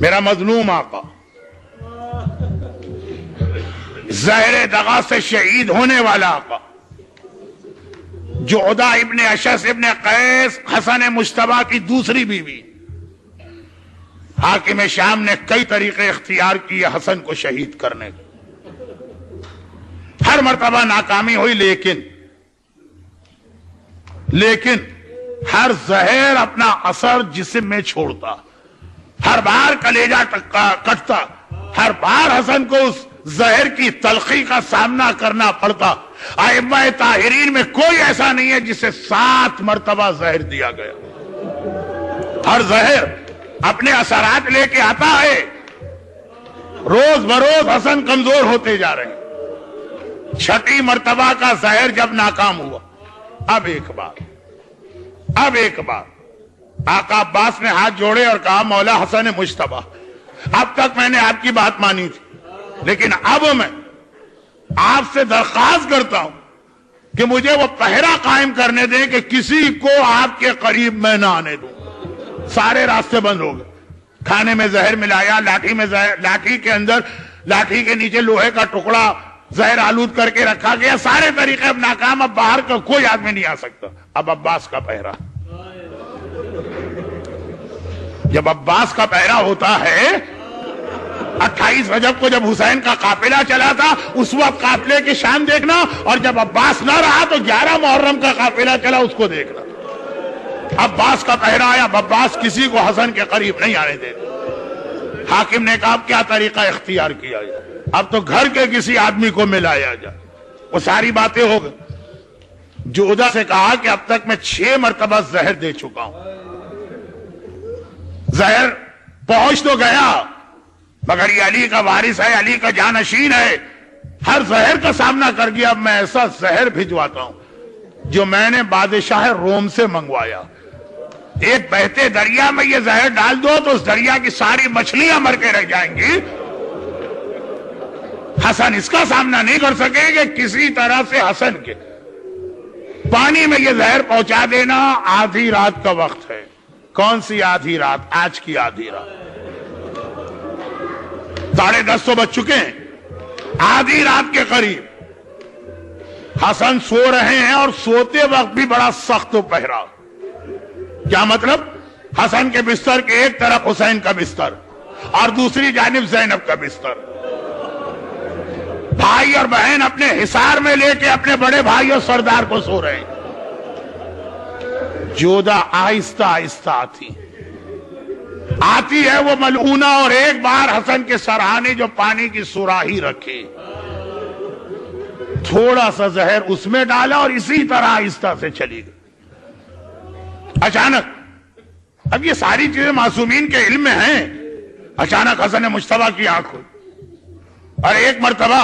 میرا مظلوم آقا زہر دغا سے شہید ہونے والا آقا جعدہ ابن اشعث ابن قیس حسن مجتبیٰ کی دوسری بیوی، حاکم شام نے کئی طریقے اختیار کیے حسن کو شہید کرنے کے، ہر مرتبہ ناکامی ہوئی، لیکن ہر زہر اپنا اثر جسم میں چھوڑتا، ہر بار کلیجہ کٹتا، ہر بار حسن کو اس زہر کی تلخی کا سامنا کرنا پڑتا۔ ائمہ طاہرین میں کوئی ایسا نہیں ہے جسے 7 مرتبہ زہر دیا گیا، ہر زہر اپنے اثرات لے کے آتا ہے۔ روز بروز حسن کمزور ہوتے جا رہے ہیں، 6 مرتبہ کا زہر جب ناکام ہوا، اب ایک بار آقا عباس نے ہاتھ جوڑے اور کہا مولا حسن مجتبیٰ، اب تک میں نے آپ کی بات مانی تھی، لیکن اب میں آپ سے درخواست کرتا ہوں کہ مجھے وہ پہرا قائم کرنے دیں کہ کسی کو آپ کے قریب میں نہ آنے دوں۔ سارے راستے بند ہو گئے، کھانے میں زہر ملایا، لاٹھی کے اندر، لاٹھی کے نیچے لوہے کا ٹکڑا زہر آلود کر کے رکھا گیا، سارے طریقے اب ناکام، اب باہر کا کوئی آدمی نہیں آ سکتا۔ اب عباس کا پہرا، جب عباس کا پہرا ہوتا ہے، 28 رجب کو جب حسین کا قافلہ چلا تھا اس وقت قافلے کی شان دیکھنا، اور جب عباس نہ رہا تو 11 محرم کا قافلہ چلا اس کو دیکھنا۔ عباس کا پہرا آیا، عباس کسی کو حسن کے قریب نہیں آنے دیتے۔ حاکم نے کہا کیا طریقہ اختیار کیا جائے، اب تو گھر کے کسی آدمی کو ملایا جائے۔ وہ ساری باتیں ہو گئی، جعدہ سے کہا کہ اب تک میں 6 مرتبہ زہر دے چکا ہوں، زہر پہنچ تو گیا مگر یہ علی کا وارث ہے، علی کا جانشین ہے، ہر زہر کا سامنا کر گیا۔ اب میں ایسا زہر بھجواتا ہوں جو میں نے بادشاہ روم سے منگوایا، ایک بہتے دریا میں یہ زہر ڈال دو تو اس دریا کی ساری مچھلیاں مر کے رہ جائیں گی۔ حسن اس کا سامنا نہیں کر سکے کہ کسی طرح سے حسن کے پانی میں یہ زہر پہنچا دینا۔ آدھی رات کا وقت ہے، کون سی آدھی رات؟ آج کی آدھی رات، 10:30 تو بج چکے ہیں، آدھی رات کے قریب حسن سو رہے ہیں، اور سوتے وقت بھی بڑا سخت پہرا۔ کیا مطلب؟ حسن کے بستر کے ایک طرف حسین کا بستر اور دوسری جانب زینب کا بستر، بھائی اور بہن اپنے حصار میں لے کے اپنے بڑے بھائی اور سردار کو سو رہے ہیں۔ جعدہ آہستہ آہستہ آتی ہے وہ ملعونہ، اور ایک بار حسن کے سرہانے جو پانی کی سراہی رکھی، تھوڑا سا زہر اس میں ڈالا اور اسی طرح آہستہ سے چلی گئی۔ اچانک، اب یہ ساری چیزیں معصومین کے علم میں ہیں، اچانک حسن مجتبیٰ کی آنکھ کھلی، اور ایک مرتبہ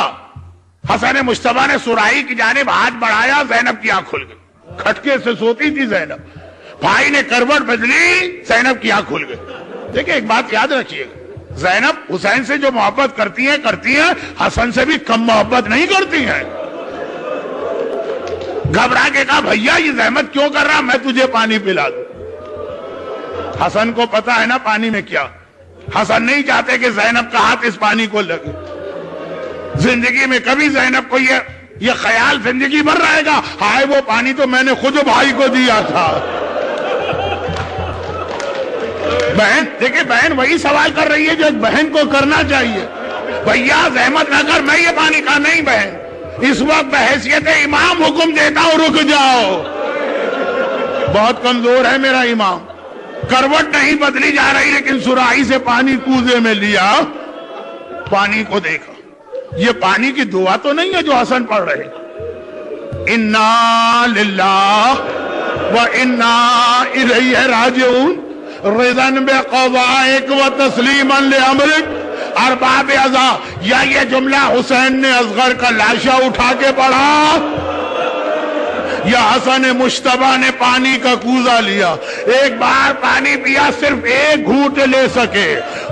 حسن مجتبیٰ نے سراہی کی جانب ہاتھ بڑھایا، زینب کی آنکھ کھل گئی۔ کھٹکے سے سوتی تھی زینب، بھائی نے کروٹ بدلی، زینب کی آنکھ کھل گئی۔ دیکھیں ایک بات یاد رکھیے گا، زینب حسین سے جو محبت کرتی ہیں، حسن سے بھی کم محبت نہیں کرتی ہیں۔ گھبرا کے کہا بھیا یہ زحمت کیوں کر رہا، میں تجھے پانی پلا دوں۔ حسن کو پتا ہے نا پانی میں کیا، حسن نہیں چاہتے کہ زینب کا ہاتھ اس پانی کو لگے۔ زندگی میں کبھی زینب کو یہ خیال زندگی بھر رہے گا، ہائے وہ پانی تو میں نے خود بھائی کو دیا تھا۔ بہن دیکھیں، بہن وہی سوال کر رہی ہے جو ایک بہن کو کرنا چاہیے، بھیا زحمت نہ کر، میں یہ پانی کا نہیں بہن، اس وقت بحیثیت امام حکم دیتا ہوں رک جاؤ، بہت کمزور ہے میرا امام، کروٹ نہیں بدلی جا رہی لیکن سراہی سے پانی کوزے میں لیا، پانی کو دیکھا، یہ پانی کی دعا تو نہیں ہے جو حسن پڑھ رہے، انا للہ و انا الیہ راجعون رضن بقضائک و تسلیما لامرک ارباب ازا۔ یا یہ جملہ حسین نے اصغر کا لاشا اٹھا کے پڑھا یا حسن مجتبیٰ نے پانی کا کوزہ لیا؟ ایک بار پانی پیا، صرف ایک گھونٹ لے سکے،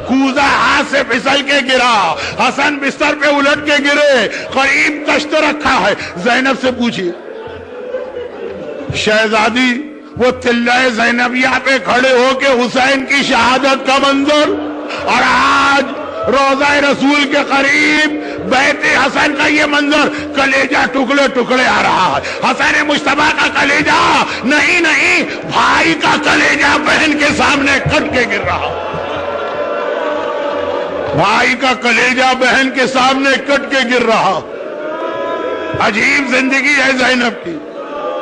کوزہ ہاتھ سے پھسل کے گرا، حسن بستر پہ الٹ کے گرے، قریب تشت رکھا ہے۔ زینب سے پوچھی، شہزادی وہ تلہ زینبیہ پہ کھڑے ہو کے حسین کی شہادت کا منظر اور آج روضہ رسول کے قریب بیت حسن کا یہ منظر، کلیجہ ٹکڑے ٹکڑے آ رہا ہے۔ حسن مجتبیٰ کا کلیجہ نہیں بھائی کا کلیجہ بہن کے سامنے کٹ کے گر رہا، بھائی کا کلیجہ بہن کے سامنے کٹ کے گر رہا۔ عجیب زندگی ہے زینب کی،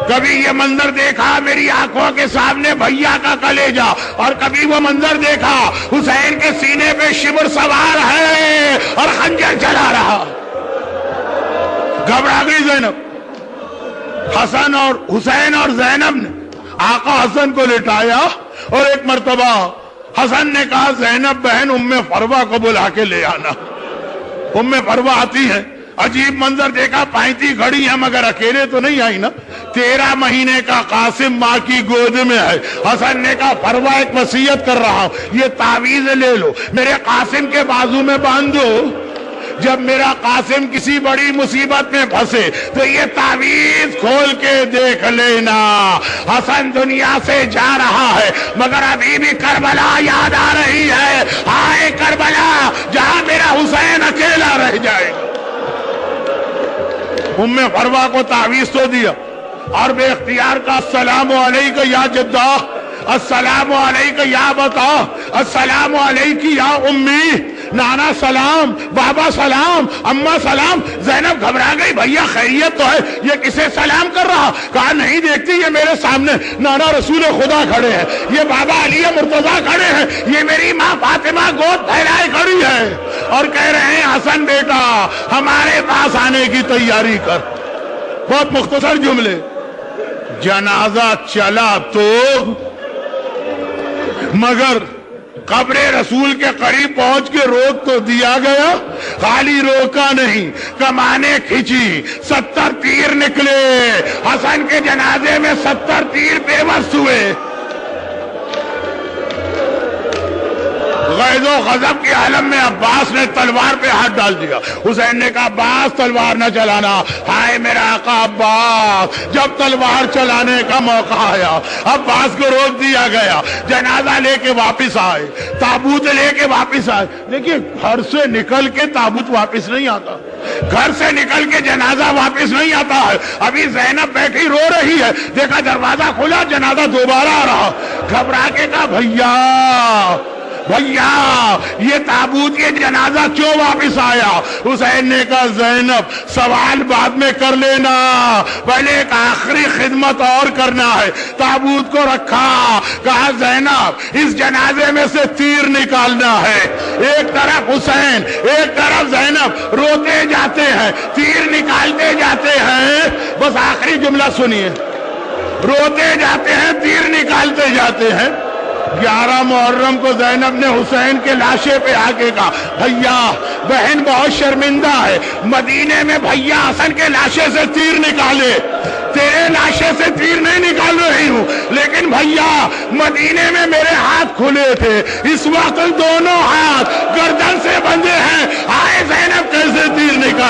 کبھی یہ منظر دیکھا میری آنکھوں کے سامنے بھیا کا کلیجہ، اور کبھی وہ منظر دیکھا حسین کے سینے پہ شبر سوار ہے اور خنجر چلا رہا۔ گھبرا گئی زینب۔ حسن اور حسین اور زینب نے آقا حسن کو لٹایا، اور ایک مرتبہ حسن نے کہا زینب بہن ام فروہ کو بلا کے لے آنا۔ ام فروہ آتی ہے، عجیب منظر دیکھا، پائنتی گھڑی ہے مگر اکیلے تو نہیں آئی نا، 13 مہینے کا قاسم ماں کی گود میں ہے۔ حسن نے کہا فروہ ایک وصیت کر رہا ہوں، یہ تعویذ لے لو، میرے قاسم کے بازو میں باندھ دو، جب میرا قاسم کسی بڑی مصیبت میں پھنسے تو یہ تعویذ کھول کے دیکھ لینا۔ حسن دنیا سے جا رہا ہے مگر ابھی بھی کربلا یاد آ رہی ہے، ہائے کربلا جہاں میرا حسین اکیلا رہ جائے گا۔ ام فروہ کو تعویذ تو دیا، اور بے اختیار کا السلام علیکہ یا جدہ، السلام علیکہ یا بتا، السلام علیکہ یا امی، نانا سلام، بابا سلام، اماں سلام۔ زینب گھبرا گئی، بھیا خیریت تو ہے، یہ کسے سلام کر رہا؟ کہا نہیں دیکھتی یہ میرے سامنے نانا رسول خدا کھڑے ہیں، یہ بابا علی مرتضیٰ کھڑے ہیں، یہ میری ماں فاطمہ گود پھیلائے کھڑی ہے، اور کہہ رہے ہیں حسن بیٹا ہمارے پاس آنے کی تیاری کر۔ بہت مختصر جملے۔ جنازہ چلا تو مگر قبر رسول کے قریب پہنچ کے روک تو دیا گیا، خالی روکا نہیں، کمانے کھینچی، 70 تیر نکلے، حسن کے جنازے میں 70 تیر بے بس ہوئے۔ غیظ و غضب کے عالم میں عباس نے تلوار پہ ہاتھ ڈال دیا۔ حسین نے کہا عباس تلوار نہ چلانا، ہائے میرا آقا عباس۔ جب تلوار چلانے کا موقع آیا عباس کو روک دیا گیا، جنازہ لے کے واپس آئے، تابوت لے کے واپس آئے۔ دیکھیے گھر سے نکل کے تابوت واپس نہیں آتا، گھر سے نکل کے جنازہ واپس نہیں آتا ہے۔ ابھی زینب بیٹھی رو رہی ہے، دیکھا دروازہ کھلا، جنازہ دوبارہ آ رہا، گھبرا کے کہا بھیا یہ تابوت یہ جنازہ کیوں واپس آیا؟ حسین نے کہا زینب سوال بعد میں کر لینا، پہلے ایک آخری خدمت اور کرنا ہے۔ تابوت کو رکھا، کہا زینب اس جنازے میں سے تیر نکالنا ہے۔ ایک طرف حسین ایک طرف زینب روتے جاتے ہیں، تیر نکالتے جاتے ہیں۔ بس آخری جملہ سنیے، روتے جاتے ہیں تیر نکالتے جاتے ہیں۔ 11 محرم کو زینب نے حسین کے لاشے پہ آ کے کہا بھیا بہن بہت شرمندہ ہے، مدینے میں بھیا حسن کے لاشے سے تیر نکالے، تیرے لاشے سے تیر نہیں نکال رہی ہوں، لیکن بھیا مدینے میں میرے ہاتھ کھلے تھے، اس وقت دونوں ہاتھ گردن سے بندھے ہیں، آئے زینب کیسے تیر نکال